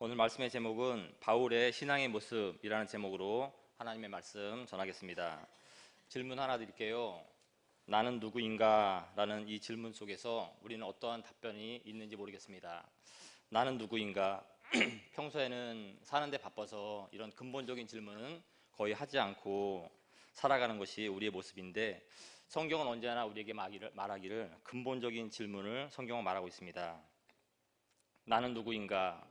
오늘 말씀의 제목은 바울의 신앙의 모습이라는 제목으로 하나님의 말씀 전하겠습니다. 질문 하나 드릴게요. 나는 누구인가? 라는 이 질문 속에서 우리는 어떠한 답변이 있는지 모르겠습니다. 나는 누구인가? 평소에는 사는데 바빠서 이런 근본적인 질문은 거의 하지 않고 살아가는 것이 우리의 모습인데, 성경은 언제나 우리에게 말하기를 근본적인 질문을 성경은 말하고 있습니다. 나는 누구인가?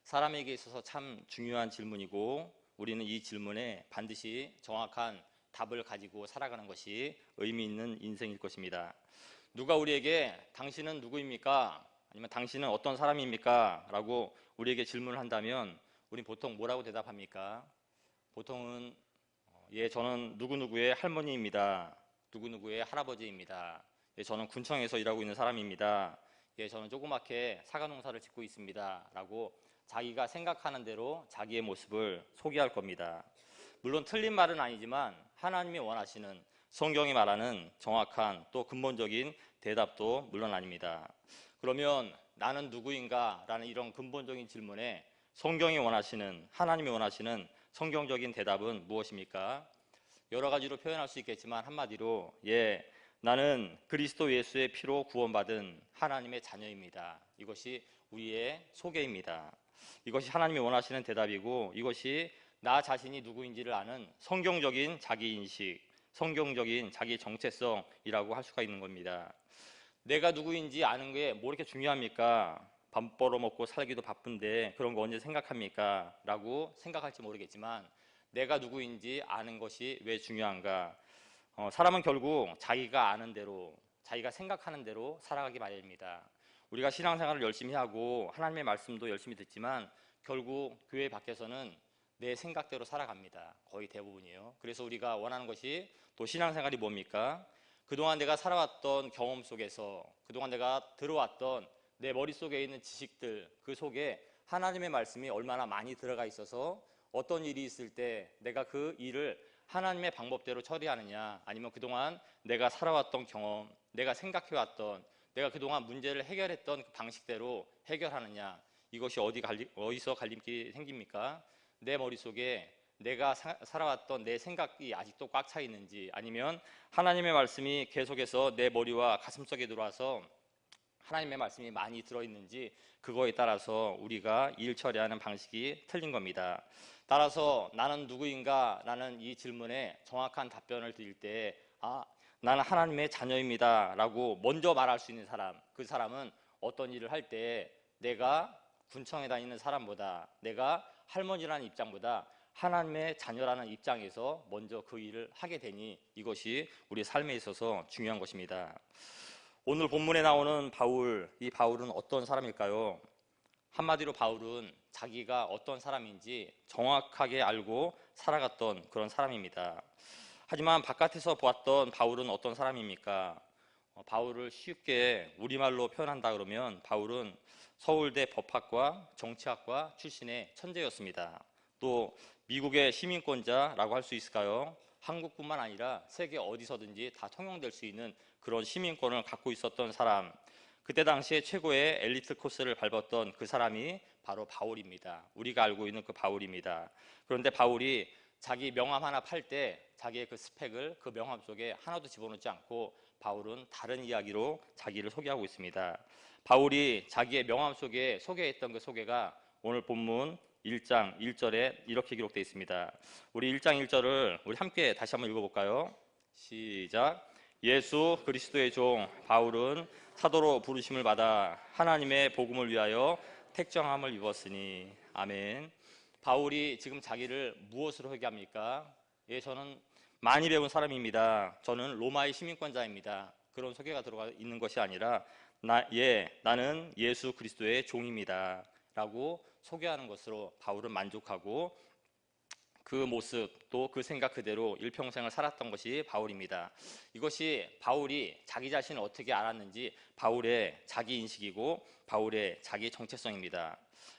사람에게 있어서 참 중요한 질문이고, 우리는 이 질문에 반드시 정확한 답을 가지고 살아가는 것이 의미 있는 인생일 것입니다. 누가 우리에게 당신은 누구입니까? 아니면 당신은 어떤 사람입니까? 라고 우리에게 질문을 한다면 우린 보통 뭐라고 대답합니까? 보통은 예, 저는 누구누구의 할머니입니다. 누구누구의 할아버지입니다. 예, 저는 군청에서 일하고 있는 사람입니다. 예, 저는 조그맣게 사과 농사를 짓고 있습니다. 라고 자기가 생각하는 대로 자기의 모습을 소개할 겁니다. 물론 틀린 말은 아니지만 하나님이 원하시는, 성경이 말하는 정확한 또 근본적인 대답도 물론 아닙니다. 그러면 나는 누구인가? 라는 이런 근본적인 질문에 성경이 원하시는, 하나님이 원하시는 성경적인 대답은 무엇입니까? 여러 가지로 표현할 수 있겠지만 한마디로 나는 그리스도 예수의 피로 구원받은 하나님의 자녀입니다. 이것이 우리의 소개입니다. 이것이 하나님이 원하시는 대답이고, 이것이 나 자신이 누구인지를 아는 성경적인 자기인식, 성경적인 자기 정체성이라고 할 수가 있는 겁니다. 내가 누구인지 아는 게 뭐 이렇게 중요합니까? 밥 벌어먹고 살기도 바쁜데 그런 거 언제 생각합니까? 라고 생각할지 모르겠지만, 내가 누구인지 아는 것이 왜 중요한가? 사람은 결국 자기가 아는 대로, 자기가 생각하는 대로 살아가기 마련입니다. 우리가 신앙생활을 열심히 하고 하나님의 말씀도 열심히 듣지만 결국 교회 밖에서는 내 생각대로 살아갑니다. 거의 대부분이요. 그래서 우리가 원하는 것이, 또 신앙생활이 뭡니까? 그동안 내가 살아왔던 경험 속에서, 그동안 내가 들어왔던 내 머릿속에 있는 지식들, 그 속에 하나님의 말씀이 얼마나 많이 들어가 있어서 어떤 일이 있을 때 내가 그 일을 하나님의 방법대로 처리하느냐, 아니면 그동안 내가 살아왔던 경험, 내가 생각해왔던, 내가 그동안 문제를 해결했던 그 방식대로 해결하느냐, 이것이 어디서 갈림길이 생깁니까? 내 머릿속에 내가 살아왔던 내 생각이 아직도 꽉 차 있는지, 아니면 하나님의 말씀이 계속해서 내 머리와 가슴속에 들어와서 하나님의 말씀이 많이 들어있는지, 그거에 따라서 우리가 일 처리하는 방식이 틀린 겁니다. 따라서 나는 누구인가? 라는 이 질문에 정확한 답변을 드릴 때, 나는 하나님의 자녀입니다 라고 먼저 말할 수 있는 사람, 그 사람은 어떤 일을 할 때 내가 군청에 다니는 사람보다, 내가 할머니라는 입장보다 하나님의 자녀라는 입장에서 먼저 그 일을 하게 되니, 이것이 우리 삶에 있어서 중요한 것입니다. 오늘 본문에 나오는 바울, 이 바울은 어떤 사람일까요? 한마디로 바울은 자기가 어떤 사람인지 정확하게 알고 살아갔던 그런 사람입니다. 하지만 바깥에서 보았던 바울은 어떤 사람입니까? 바울을 쉽게 우리말로 표현한다 그러면 바울은 서울대 법학과 정치학과 출신의 천재였습니다. 또 미국의 시민권자라고 할 수 있을까요? 한국뿐만 아니라 세계 어디서든지 다 통용될 수 있는 그런 시민권을 갖고 있었던 사람, 그때 당시에 최고의 엘리트 코스를 밟았던 그 사람이 바로 바울입니다. 우리가 알고 있는 그 바울입니다. 그런데 바울이 자기 명함 하나 팔 때 자기의 그 스펙을 그 명함 속에 하나도 집어넣지 않고 바울은 다른 이야기로 자기를 소개하고 있습니다. 바울이 자기의 명함 속에 소개했던 그 소개가 오늘 본문 1장 1절에 이렇게 기록되어 있습니다. 우리 1장 1절을 우리 함께 다시 한번 읽어볼까요? 시작. 예수 그리스도의 종 바울은 사도로 부르심을 받아 하나님의 복음을 위하여 택정함을 입었으니. 아멘. 바울이 지금 자기를 무엇으로 소개합니까? 저는 많이 배운 사람입니다. 저는 로마의 시민권자입니다. 그런 소개가 들어가 있는 것이 아니라 나는 예수 그리스도의 종입니다 라고 소개하는 것으로 바울은 만족하고, 그 모습 또 그 생각 그대로 일평생을 살았던 것이 바울입니다. 이것이 바울이 자기 자신을 어떻게 알았는지 바울의 자기 인식이고 바울의 자기 정체성입니다.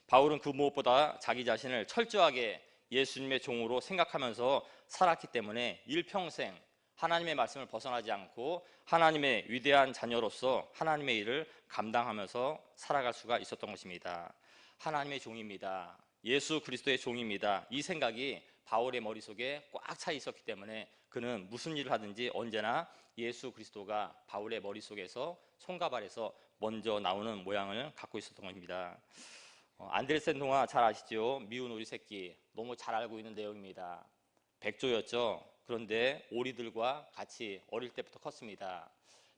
바울은 그 무엇보다 자기 자신을 철저하게 예수님의 종으로 생각하면서 살았기 때문에 일평생 하나님의 말씀을 벗어나지 않고 하나님의 위대한 자녀로서 하나님의 일을 감당하면서 살아갈 수가 있었던 것입니다. 하나님의 종입니다. 예수 그리스도의 종입니다. 이 생각이 바울의 머릿속에 꽉 차 있었기 때문에 그는 무슨 일을 하든지 언제나 예수 그리스도가 바울의 머릿속에서 손가발에서 먼저 나오는 모양을 갖고 있었던 겁니다. 안데르센 동화 잘 아시죠? 미운 오리 새끼. 너무 잘 알고 있는 내용입니다. 백조였죠. 그런데 오리들과 같이 어릴 때부터 컸습니다.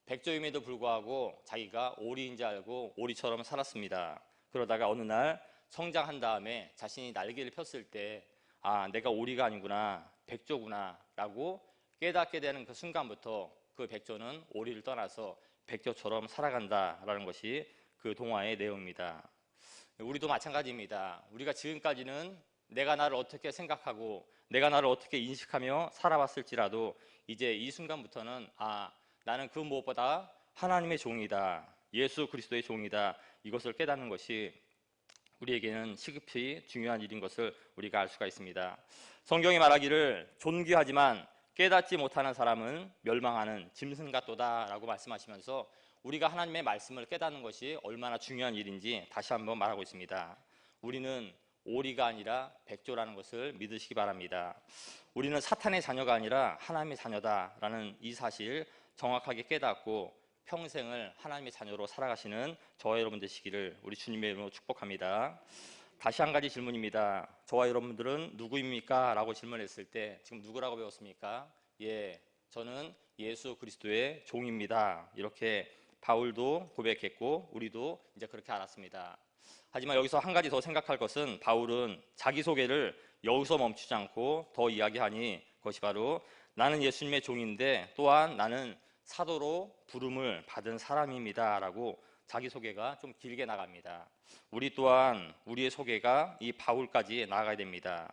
백조임에도 불구하고 자기가 오리인지 알고 오리처럼 살았습니다. 그러다가 어느 날 성장한 다음에 자신이 날개를 폈을 때 내가 오리가 아니구나, 백조구나 라고 깨닫게 되는 그 순간부터 그 백조는 오리를 떠나서 백조처럼 살아간다라는 것이 그 동화의 내용입니다. 우리도 마찬가지입니다. 우리가 지금까지는 내가 나를 어떻게 생각하고 내가 나를 어떻게 인식하며 살아왔을지라도 이제 이 순간부터는 나는 그 무엇보다 하나님의 종이다, 예수 그리스도의 종이다, 이것을 깨닫는 것이 우리에게는 시급히 중요한 일인 것을 우리가 알 수가 있습니다. 성경이 말하기를 존귀하지만 깨닫지 못하는 사람은 멸망하는 짐승 같도다 라고 말씀하시면서 우리가 하나님의 말씀을 깨닫는 것이 얼마나 중요한 일인지 다시 한번 말하고 있습니다. 우리는 오리가 아니라 백조라는 것을 믿으시기 바랍니다. 우리는 사탄의 자녀가 아니라 하나님의 자녀다라는 이 사실 정확하게 깨닫고 평생을 하나님의 자녀로 살아가시는 저와 여러분 되시기를 우리 주님의 이름으로 축복합니다. 다시 한 가지 질문입니다. 저와 여러분들은 누구입니까? 라고 질문했을 때 지금 누구라고 배웠습니까? 저는 예수 그리스도의 종입니다. 이렇게 바울도 고백했고 우리도 이제 그렇게 알았습니다. 하지만 여기서 한 가지 더 생각할 것은 바울은 자기소개를 여기서 멈추지 않고 더 이야기하니 그것이 바로 나는 예수님의 종인데 또한 나는 사도로 부름을 받은 사람입니다 라고 자기소개가 좀 길게 나갑니다. 우리 또한 우리의 소개가 이 바울까지 나아가야 됩니다.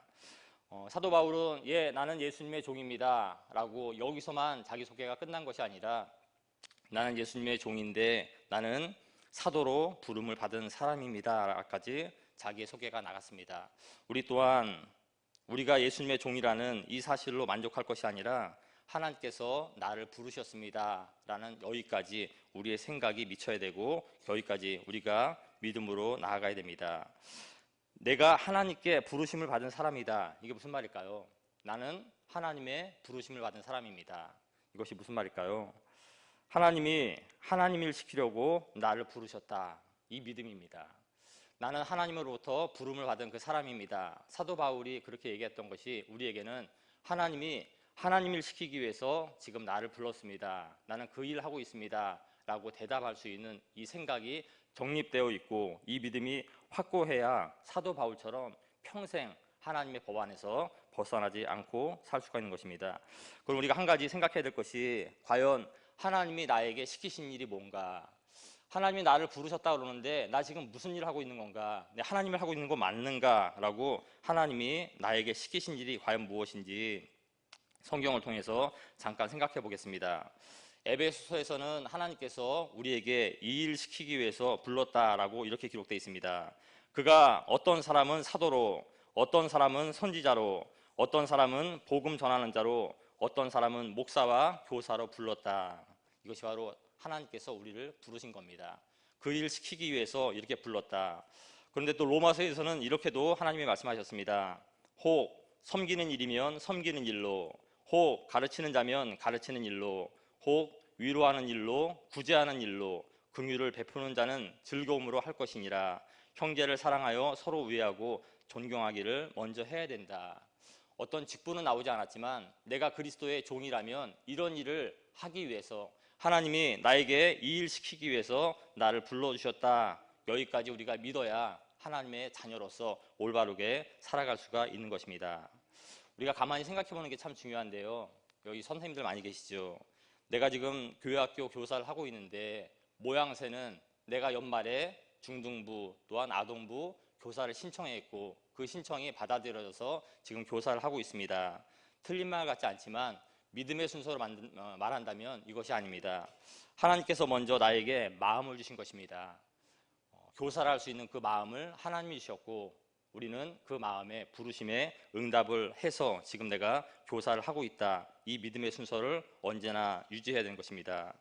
사도 바울은 나는 예수님의 종입니다 라고 여기서만 자기소개가 끝난 것이 아니라 나는 예수님의 종인데 나는 사도로 부름을 받은 사람입니다 까지 자기의 소개가 나갔습니다. 우리 또한 우리가 예수님의 종이라는 이 사실로 만족할 것이 아니라 하나님께서 나를 부르셨습니다 라는 여기까지 우리의 생각이 미쳐야 되고 여기까지 우리가 믿음으로 나아가야 됩니다. 내가 하나님께 부르심을 받은 사람이다. 이게 무슨 말일까요? 나는 하나님의 부르심을 받은 사람입니다. 이것이 무슨 말일까요? 하나님이 하나님 일 시키려고 나를 부르셨다. 이 믿음입니다. 나는 하나님으로부터 부름을 받은 그 사람입니다. 사도 바울이 그렇게 얘기했던 것이 우리에게는 하나님이 하나님 일 시키기 위해서 지금 나를 불렀습니다. 나는 그 일을 하고 있습니다. 라고 대답할 수 있는 이 생각이 정립되어 있고 이 믿음이 확고해야 사도 바울처럼 평생 하나님의 법 안에서 벗어나지 않고 살 수가 있는 것입니다. 그럼 우리가 한 가지 생각해야 될 것이 과연 하나님이 나에게 시키신 일이 뭔가? 하나님이 나를 부르셨다 그러는데 나 지금 무슨 일을 하고 있는 건가? 내 하나님을 하고 있는 거 맞는가? 라고 하나님이 나에게 시키신 일이 과연 무엇인지 성경을 통해서 잠깐 생각해 보겠습니다. 에베소서에서는 하나님께서 우리에게 이 일 시키기 위해서 불렀다라고 이렇게 기록되어 있습니다. 그가 어떤 사람은 사도로, 어떤 사람은 선지자로, 어떤 사람은 복음 전하는 자로, 어떤 사람은 목사와 교사로 불렀다. 이것이 바로 하나님께서 우리를 부르신 겁니다. 그 일 시키기 위해서 이렇게 불렀다. 그런데 또 로마서에서는 이렇게도 하나님이 말씀하셨습니다. 혹 섬기는 일이면 섬기는 일로, 혹 가르치는 자면 가르치는 일로, 혹 위로하는 일로, 구제하는 일로 긍휼을 베푸는 자는 즐거움으로 할 것이니라. 형제를 사랑하여 서로 위하고 존경하기를 먼저 해야 된다. 어떤 직분은 나오지 않았지만 내가 그리스도의 종이라면 이런 일을 하기 위해서 하나님이 나에게 이 일 시키기 위해서 나를 불러주셨다. 여기까지 우리가 믿어야 하나님의 자녀로서 올바르게 살아갈 수가 있는 것입니다. 우리가 가만히 생각해 보는 게 참 중요한데요. 여기 선생님들 많이 계시죠. 내가 지금 교회학교 교사를 하고 있는데 모양새는 내가 연말에 중등부 또한 아동부 교사를 신청했고 그 신청이 받아들여져서 지금 교사를 하고 있습니다. 틀린 말 같지 않지만 믿음의 순서로 말한다면 이것이 아닙니다. 하나님께서 먼저 나에게 마음을 주신 것입니다. 교사를 할 수 있는 그 마음을 하나님이 주셨고 우리는 그 마음에 부르심에 응답을 해서 지금 내가 교사를 하고 있다. 이 믿음의 순서를 언제나 유지해야 되는 것입니다.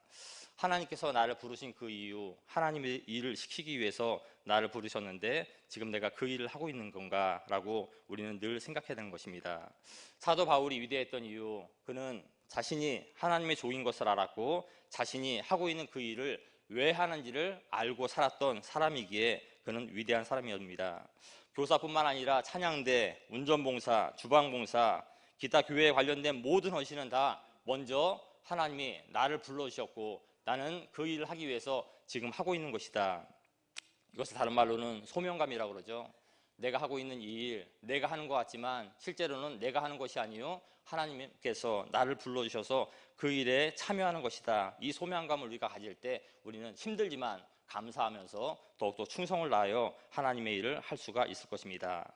하나님께서 나를 부르신 그 이유, 하나님의 일을 시키기 위해서 나를 부르셨는데 지금 내가 그 일을 하고 있는 건가? 라고 우리는 늘 생각해야 되는 것입니다. 사도 바울이 위대했던 이유, 그는 자신이 하나님의 종인 것을 알았고 자신이 하고 있는 그 일을 왜 하는지를 알고 살았던 사람이기에 그는 위대한 사람이었습니다. 교사뿐만 아니라 찬양대, 운전봉사, 주방봉사, 기타 교회에 관련된 모든 헌신은 다 먼저 하나님이 나를 불러주셨고 나는 그 일을 하기 위해서 지금 하고 있는 것이다. 이것을 다른 말로는 소명감이라고 그러죠. 내가 하고 있는 이 일, 내가 하는 것 같지만 실제로는 내가 하는 것이 아니요 하나님께서 나를 불러주셔서 그 일에 참여하는 것이다. 이 소명감을 우리가 가질 때 우리는 힘들지만 감사하면서 더욱더 충성을 다하여 하나님의 일을 할 수가 있을 것입니다.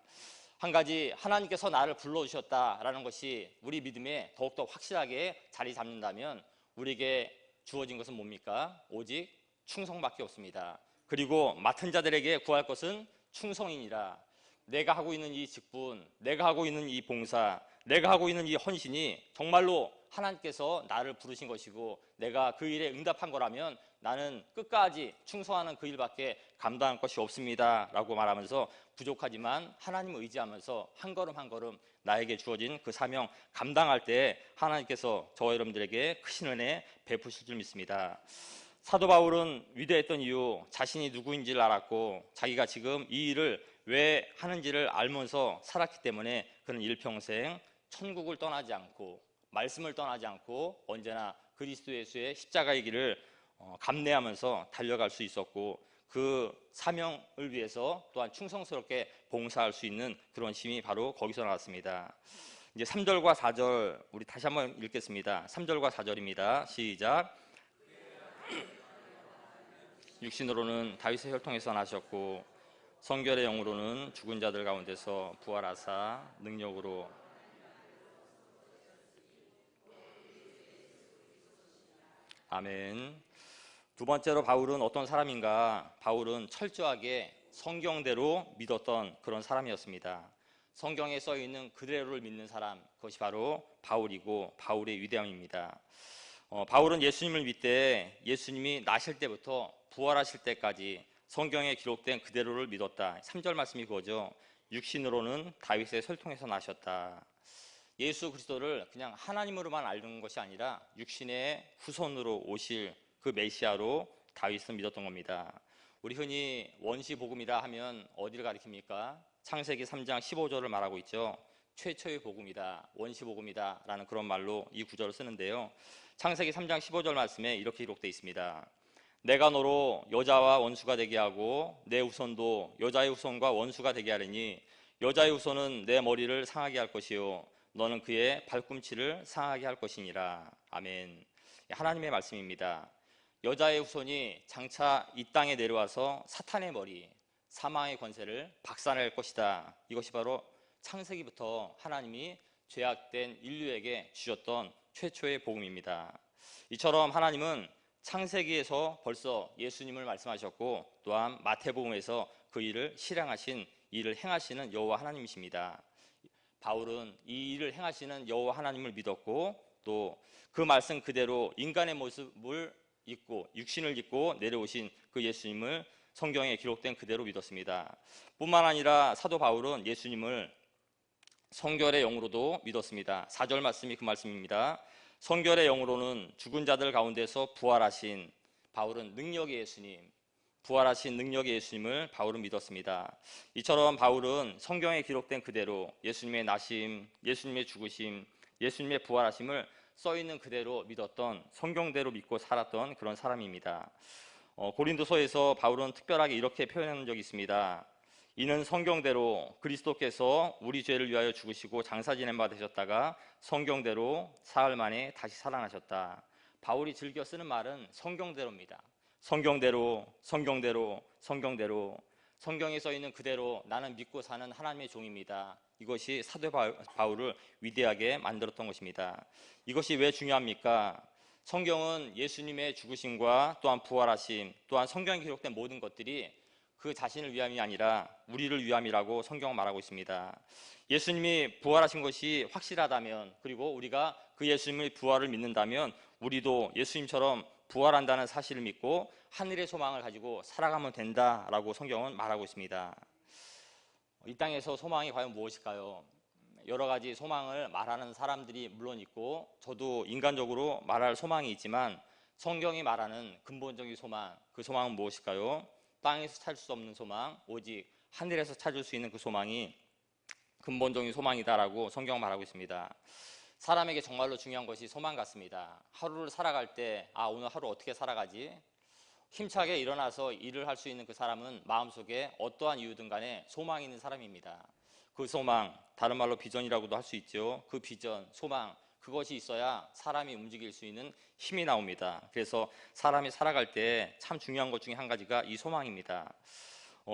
한 가지, 하나님께서 나를 불러주셨다라는 것이 우리 믿음에 더욱더 확실하게 자리 잡는다면 우리에게 주어진 것은 뭡니까? 오직 충성밖에 없습니다. 그리고 맡은 자들에게 구할 것은 충성이니라. 내가 하고 있는 이 직분, 내가 하고 있는 이 봉사, 내가 하고 있는 이 헌신이 정말로 하나님께서 나를 부르신 것이고 내가 그 일에 응답한 거라면 나는 끝까지 충성하는 그 일밖에 감당할 것이 없습니다 라고 말하면서 부족하지만 하나님을 의지하면서 한 걸음 한 걸음 나에게 주어진 그 사명 감당할 때 하나님께서 저와 여러분들에게 크신 은혜 베푸실 줄 믿습니다. 사도 바울은 위대했던 이유, 자신이 누구인지를 알았고 자기가 지금 이 일을 왜 하는지를 알면서 살았기 때문에 그는 일평생 천국을 떠나지 않고 말씀을 떠나지 않고 언제나 그리스도 예수의 십자가의 길을 감내하면서 달려갈 수 있었고 그 사명을 위해서 또한 충성스럽게 봉사할 수 있는 그런 힘이 바로 거기서 나왔습니다. 이제 3절과 4절 우리 다시 한번 읽겠습니다. 3절과 4절입니다. 시작. 육신으로는 다윗의 혈통에서 나셨고 성결의 영으로는 죽은 자들 가운데서 부활하사 능력으로 아멘. 두 번째로 바울은 어떤 사람인가? 바울은 철저하게 성경대로 믿었던 그런 사람이었습니다. 성경에 써 있는 그대로를 믿는 사람, 그것이 바로 바울이고 바울의 위대함입니다. 바울은 예수님을 믿되 예수님이 나실 때부터 부활하실 때까지 성경에 기록된 그대로를 믿었다. 3절 말씀이 그거죠. 육신으로는 다윗의 혈통에서 나셨다. 예수 그리스도를 그냥 하나님으로만 알는 것이 아니라 육신의 후손으로 오실 그 메시아로 다윗은 믿었던 겁니다. 우리 흔히 원시복음이라 하면 어디를 가리킵니까? 창세기 3장 15절을 말하고 있죠. 최초의 복음이다, 원시복음이다 라는 그런 말로 이 구절을 쓰는데요. 창세기 3장 15절 말씀에 이렇게 기록되어 있습니다. 내가 너로 여자와 원수가 되게 하고 내 후손도 여자의 후손과 원수가 되게 하리니 여자의 후손은 내 머리를 상하게 할 것이요 너는 그의 발꿈치를 상하게 할 것이니라. 아멘. 하나님의 말씀입니다. 여자의 후손이 장차 이 땅에 내려와서 사탄의 머리, 사망의 권세를 박살낼 것이다. 이것이 바로 창세기부터 하나님이 죄악된 인류에게 주셨던 최초의 복음입니다. 이처럼 하나님은 창세기에서 벌써 예수님을 말씀하셨고 또한 마태복음에서 그 일을 실행하신 일을 행하시는 여호와 하나님이십니다. 바울은 이 일을 행하시는 여호와 하나님을 믿었고 또 그 말씀 그대로 인간의 모습을 입고 육신을 입고 내려오신 그 예수님을 성경에 기록된 그대로 믿었습니다. 뿐만 아니라 사도 바울은 예수님을 성결의 영으로도 믿었습니다. 4절 말씀이 그 말씀입니다. 성결의 영으로는 죽은 자들 가운데서 부활하신 바울은 능력의 예수님, 부활하신 능력의 예수님을 바울은 믿었습니다. 이처럼 바울은 성경에 기록된 그대로 예수님의 나심, 예수님의 죽으심, 예수님의 부활하심을 써있는 그대로 믿었던 성경대로 믿고 살았던 그런 사람입니다. 고린도서에서 바울은 특별하게 이렇게 표현한 적이 있습니다. 이는 성경대로 그리스도께서 우리 죄를 위하여 죽으시고 장사 지낸 바 되셨다가 성경대로 사흘 만에 다시 살아나셨다. 바울이 즐겨 쓰는 말은 성경대로입니다. 성경대로, 성경대로, 성경대로, 성경에 써 있는 그대로 나는 믿고 사는 하나님의 종입니다. 이것이 사도 바울을 위대하게 만들었던 것입니다. 이것이 왜 중요합니까? 성경은 예수님의 죽으심과 또한 부활하심, 또한 성경에 기록된 모든 것들이 그 자신을 위함이 아니라 우리를 위함이라고 성경은 말하고 있습니다. 예수님이 부활하신 것이 확실하다면, 그리고 우리가 그 예수님의 부활을 믿는다면 우리도 예수님처럼 부활한다는 사실을 믿고 하늘의 소망을 가지고 살아가면 된다라고 성경은 말하고 있습니다. 이 땅에서 소망이 과연 무엇일까요? 여러 가지 소망을 말하는 사람들이 물론 있고, 저도 인간적으로 말할 소망이 있지만 성경이 말하는 근본적인 소망, 그 소망은 무엇일까요? 땅에서 찾을 수 없는 소망, 오직 하늘에서 찾을 수 있는 그 소망이 근본적인 소망이다라고 성경은 말하고 있습니다. 사람에게 정말로 중요한 것이 소망 같습니다. 하루를 살아갈 때 오늘 하루 어떻게 살아가지? 힘차게 일어나서 일을 할 수 있는 그 사람은 마음속에 어떠한 이유든 간에 소망이 있는 사람입니다. 그 소망, 다른 말로 비전이라고도 할 수 있죠. 그 비전, 소망, 그것이 있어야 사람이 움직일 수 있는 힘이 나옵니다. 그래서 사람이 살아갈 때 참 중요한 것 중에 한 가지가 이 소망입니다.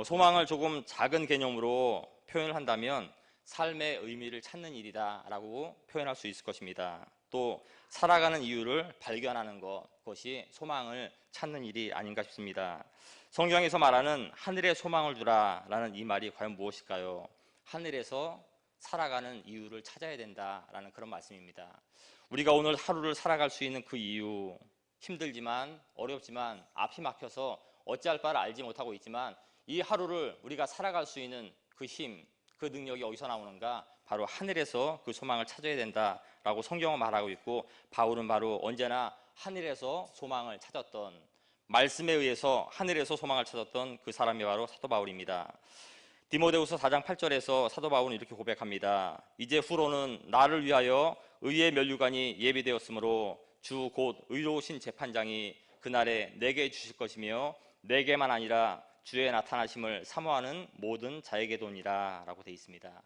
소망을 조금 작은 개념으로 표현을 한다면 삶의 의미를 찾는 일이다 라고 표현할 수 있을 것입니다. 또 살아가는 이유를 발견하는 것이 소망을 찾는 일이 아닌가 싶습니다. 성경에서 말하는 하늘에 소망을 두라 라는 이 말이 과연 무엇일까요? 하늘에서 살아가는 이유를 찾아야 된다라는 그런 말씀입니다. 우리가 오늘 하루를 살아갈 수 있는 그 이유, 힘들지만 어렵지만 앞이 막혀서 어찌할 바를 알지 못하고 있지만 이 하루를 우리가 살아갈 수 있는 그 힘, 그 능력이 어디서 나오는가? 바로 하늘에서 그 소망을 찾아야 된다라고 성경은 말하고 있고, 바울은 바로 언제나 하늘에서 소망을 찾았던, 말씀에 의해서 하늘에서 소망을 찾았던 그 사람이 바로 사도 바울입니다. 디모데후서 4장 8절에서 사도 바울은 이렇게 고백합니다. 이제 후로는 나를 위하여 의의 면류관이 예비되었으므로 주 곧 의로우신 재판장이 그날에 내게 주실 것이며 내게만 아니라 주의 나타나심을 사모하는 모든 자에게도니라 라고 되어 있습니다.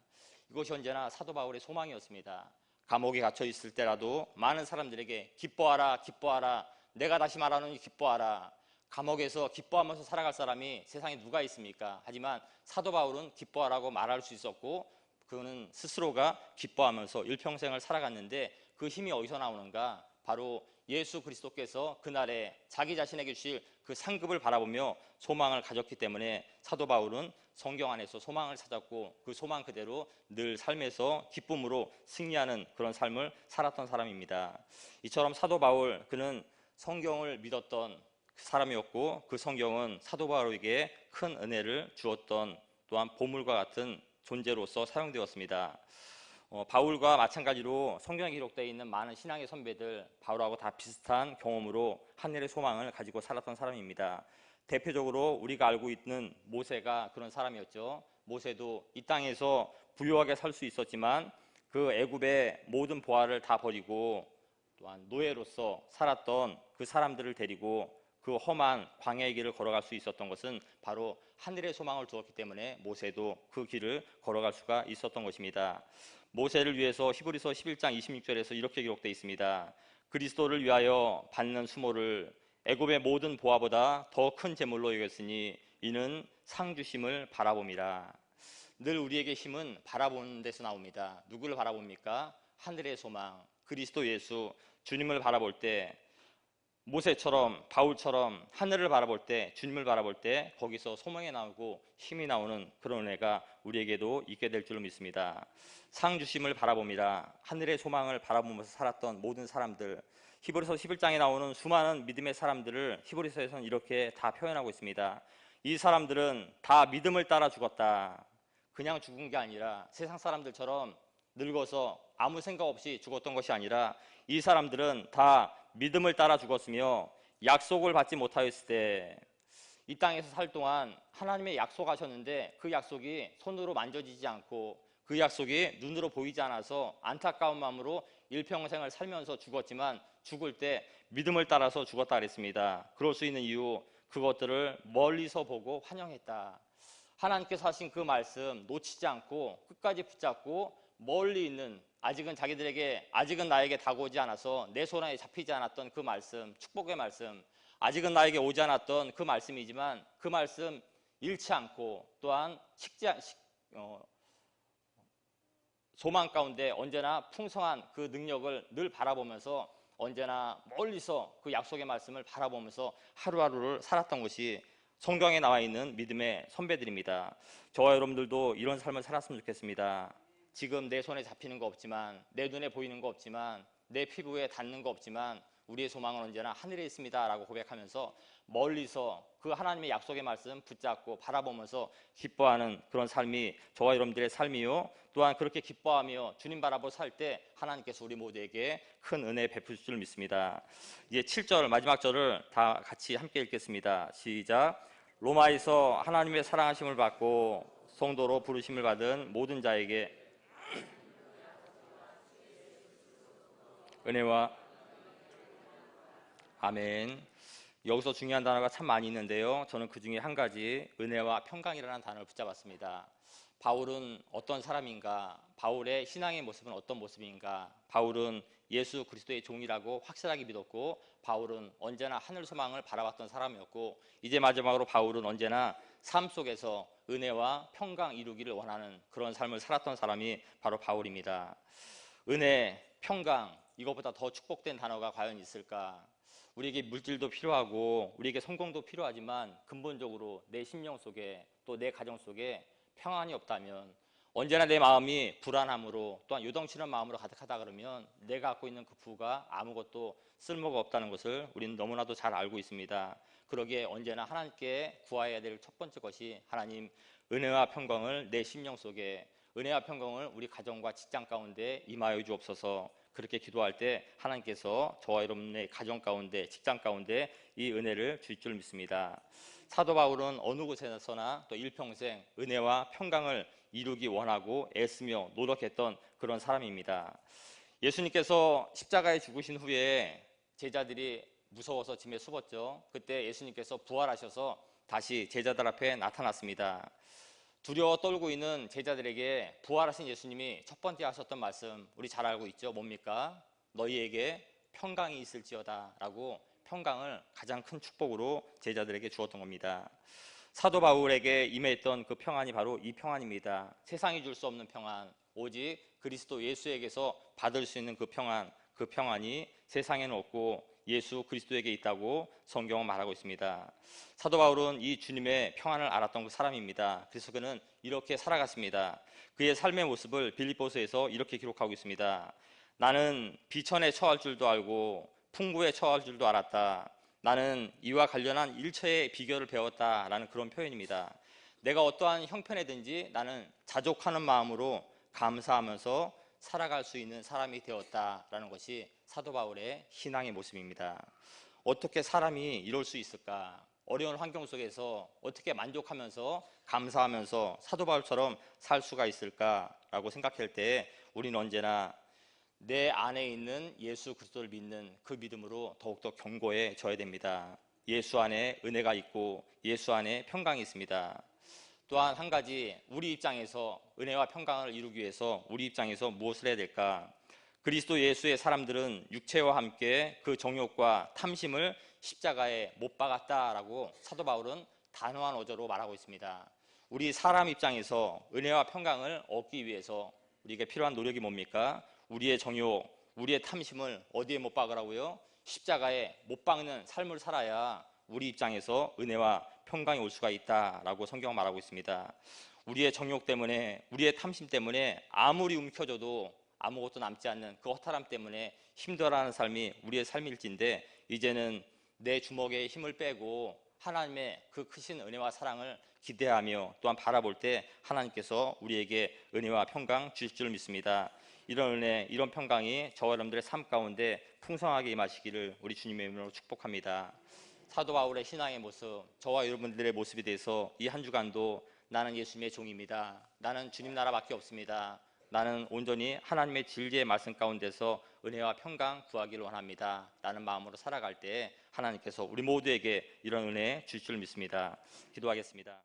이것이 언제나 사도 바울의 소망이었습니다. 감옥에 갇혀 있을 때라도 많은 사람들에게 기뻐하라, 기뻐하라, 내가 다시 말하노니 기뻐하라. 감옥에서 기뻐하면서 살아갈 사람이 세상에 누가 있습니까? 하지만 사도 바울은 기뻐하라고 말할 수 있었고, 그는 스스로가 기뻐하면서 일평생을 살아갔는데 그 힘이 어디서 나오는가? 바로 예수 그리스도께서 그날에 자기 자신에게 주실 그 상급을 바라보며 소망을 가졌기 때문에 사도 바울은 성경 안에서 소망을 찾았고, 그 소망 그대로 늘 삶에서 기쁨으로 승리하는 그런 삶을 살았던 사람입니다. 이처럼 사도 바울, 그는 성경을 믿었던 사람이었고, 그 성경은 사도 바울에게 큰 은혜를 주었던, 또한 보물과 같은 존재로서 사용되었습니다. 바울과 마찬가지로 성경에 기록되어 있는 많은 신앙의 선배들, 바울하고 다 비슷한 경험으로 하늘의 소망을 가지고 살았던 사람입니다. 대표적으로 우리가 알고 있는 모세가 그런 사람이었죠. 모세도 이 땅에서 부유하게 살 수 있었지만 그 애굽의 모든 보화를 다 버리고 또한 노예로서 살았던 그 사람들을 데리고 그 험한 광야의 길을 걸어갈 수 있었던 것은 바로 하늘의 소망을 두었기 때문에 모세도 그 길을 걸어갈 수가 있었던 것입니다. 모세를 위해서 히브리서 11장 26절에서 이렇게 기록되어 있습니다. 그리스도를 위하여 받는 수모를 애굽의 모든 보화보다 더 큰 재물로 여겼으니 이는 상 주심을 바라봄이라. 늘 우리에게 힘은 바라보는 데서 나옵니다. 누구를 바라봅니까? 하늘의 소망, 그리스도 예수, 주님을 바라볼 때, 모세처럼 바울처럼 하늘을 바라볼 때, 주님을 바라볼 때 거기서 소망이 나오고 힘이 나오는 그런 은혜가 우리에게도 있게 될 줄로 믿습니다. 상 주심을 바라봄이라. 하늘의 소망을 바라보면서 살았던 모든 사람들, 히브리서 11장에 나오는 수많은 믿음의 사람들을 히브리서에서는 이렇게 다 표현하고 있습니다. 이 사람들은 다 믿음을 따라 죽었다. 그냥 죽은 게 아니라 세상 사람들처럼 늙어서 아무 생각 없이 죽었던 것이 아니라 이 사람들은 다 믿음을 따라 죽었으며 약속을 받지 못하였을 때, 이 땅에서 살 동안 하나님의 약속하셨는데 그 약속이 손으로 만져지지 않고 그 약속이 눈으로 보이지 않아서 안타까운 마음으로 일평생을 살면서 죽었지만 죽을 때 믿음을 따라서 죽었다 그랬습니다. 그럴 수 있는 이유, 그것들을 멀리서 보고 환영했다. 하나님께서 하신 그 말씀 놓치지 않고 끝까지 붙잡고 멀리 있는, 아직은 자기들에게, 아직은 나에게 다가오지 않아서 내 손에 잡히지 않았던 그 말씀, 축복의 말씀, 아직은 나에게 오지 않았던 그 말씀이지만 그 말씀 잃지 않고 또한 소망 가운데 언제나 풍성한 그 능력을 늘 바라보면서 언제나 멀리서 그 약속의 말씀을 바라보면서 하루하루를 살았던 것이 성경에 나와 있는 믿음의 선배들입니다. 저와 여러분들도 이런 삶을 살았으면 좋겠습니다. 지금 내 손에 잡히는 거 없지만, 내 눈에 보이는 거 없지만, 내 피부에 닿는 거 없지만 우리의 소망은 언제나 하늘에 있습니다 라고 고백하면서 멀리서 그 하나님의 약속의 말씀 붙잡고 바라보면서 기뻐하는 그런 삶이 저와 여러분들의 삶이요, 또한 그렇게 기뻐하며 주님 바라보고 살 때 하나님께서 우리 모두에게 큰 은혜 베푸실 줄 믿습니다. 이제 7절 마지막 절을 다 같이 함께 읽겠습니다. 시작. 로마에서 하나님의 사랑하심을 받고 성도로 부르심을 받은 모든 자에게 은혜와 아멘. 여기서 중요한 단어가 참 많이 있는데요, 저는 그 중에 한 가지 은혜와 평강이라는 단어를 붙잡았습니다. 바울은 어떤 사람인가? 바울의 신앙의 모습은 어떤 모습인가? 바울은 예수 그리스도의 종이라고 확실하게 믿었고, 바울은 언제나 하늘 소망을 바라봤던 사람이었고, 이제 마지막으로 바울은 언제나 삶 속에서 은혜와 평강 이루기를 원하는 그런 삶을 살았던 사람이 바로 바울입니다. 은혜, 평강, 이것보다 더 축복된 단어가 과연 있을까? 우리에게 물질도 필요하고 우리에게 성공도 필요하지만 근본적으로 내 심령 속에, 또 내 가정 속에 평안이 없다면, 언제나 내 마음이 불안함으로 또한 요동치는 마음으로 가득하다 그러면 내가 갖고 있는 그 부가 아무것도 쓸모가 없다는 것을 우리는 너무나도 잘 알고 있습니다. 그러기에 언제나 하나님께 구해야 될 첫 번째 것이, 하나님 은혜와 평강을 내 심령 속에, 은혜와 평강을 우리 가정과 직장 가운데 임하여 주옵소서. 그렇게 기도할 때 하나님께서 저와 여러분의 가정 가운데, 직장 가운데 이 은혜를 주실 줄 믿습니다. 사도 바울은 어느 곳에서나 또 일평생 은혜와 평강을 이루기 원하고 애쓰며 노력했던 그런 사람입니다. 예수님께서 십자가에 죽으신 후에 제자들이 무서워서 짐에 숨었죠. 그때 예수님께서 부활하셔서 다시 제자들 앞에 나타났습니다. 두려워 떨고 있는 제자들에게 부활하신 예수님이 첫 번째 하셨던 말씀 우리 잘 알고 있죠. 뭡니까? 너희에게 평강이 있을지어다 라고 평강을 가장 큰 축복으로 제자들에게 주었던 겁니다. 사도 바울에게 임했던 그 평안이 바로 이 평안입니다. 세상이 줄 수 없는 평안, 오직 그리스도 예수에게서 받을 수 있는 그 평안, 그 평안이 세상에는 없고 예수 그리스도에게 있다고 성경은 말하고 있습니다. 사도 바울은 이 주님의 평안을 알았던 그 사람입니다. 그래서 그는 이렇게 살아갔습니다. 그의 삶의 모습을 빌립보서에서 이렇게 기록하고 있습니다. 나는 비천에 처할 줄도 알고 풍부에 처할 줄도 알았다. 나는 이와 관련한 일처의 비결을 배웠다라는 그런 표현입니다. 내가 어떠한 형편이든지 나는 자족하는 마음으로 감사하면서 살아갈 수 있는 사람이 되었다라는 것이 사도 바울의 신앙의 모습입니다. 어떻게 사람이 이럴 수 있을까? 어려운 환경 속에서 어떻게 만족하면서 감사하면서 사도 바울처럼 살 수가 있을까라고 생각할 때 우리는 언제나 내 안에 있는 예수 그리스도를 믿는 그 믿음으로 더욱더 견고해져야 됩니다. 예수 안에 은혜가 있고 예수 안에 평강이 있습니다. 또한 한 가지, 우리 입장에서 은혜와 평강을 이루기 위해서 우리 입장에서 무엇을 해야 될까? 그리스도 예수의 사람들은 육체와 함께 그 정욕과 탐심을 십자가에 못 박았다라고 사도 바울은 단호한 어조로 말하고 있습니다. 우리 사람 입장에서 은혜와 평강을 얻기 위해서 우리에게 필요한 노력이 뭡니까? 우리의 정욕, 우리의 탐심을 어디에 못 박으라고요? 십자가에 못 박는 삶을 살아야 우리 입장에서 은혜와 평강이 올 수가 있다라고 성경은 말하고 있습니다. 우리의 정욕 때문에, 우리의 탐심 때문에 아무리 움켜줘도 아무것도 남지 않는 그 허탈함 때문에 힘들어하는 삶이 우리의 삶일진데, 이제는 내 주먹에 힘을 빼고 하나님의 그 크신 은혜와 사랑을 기대하며 또한 바라볼 때 하나님께서 우리에게 은혜와 평강 주실 줄 믿습니다. 이런 은혜, 이런 평강이 저와 여러분들의 삶 가운데 풍성하게 임하시기를 우리 주님의 이름으로 축복합니다. 사도 바울의 신앙의 모습, 저와 여러분들의 모습에 대해서 이 한 주간도 나는 예수님의 종입니다. 나는 주님 나라밖에 없습니다. 나는 온전히 하나님의 진리의 말씀 가운데서 은혜와 평강 구하기를 원합니다. 라는 마음으로 살아갈 때 하나님께서 우리 모두에게 이런 은혜 주실 줄 믿습니다. 기도하겠습니다.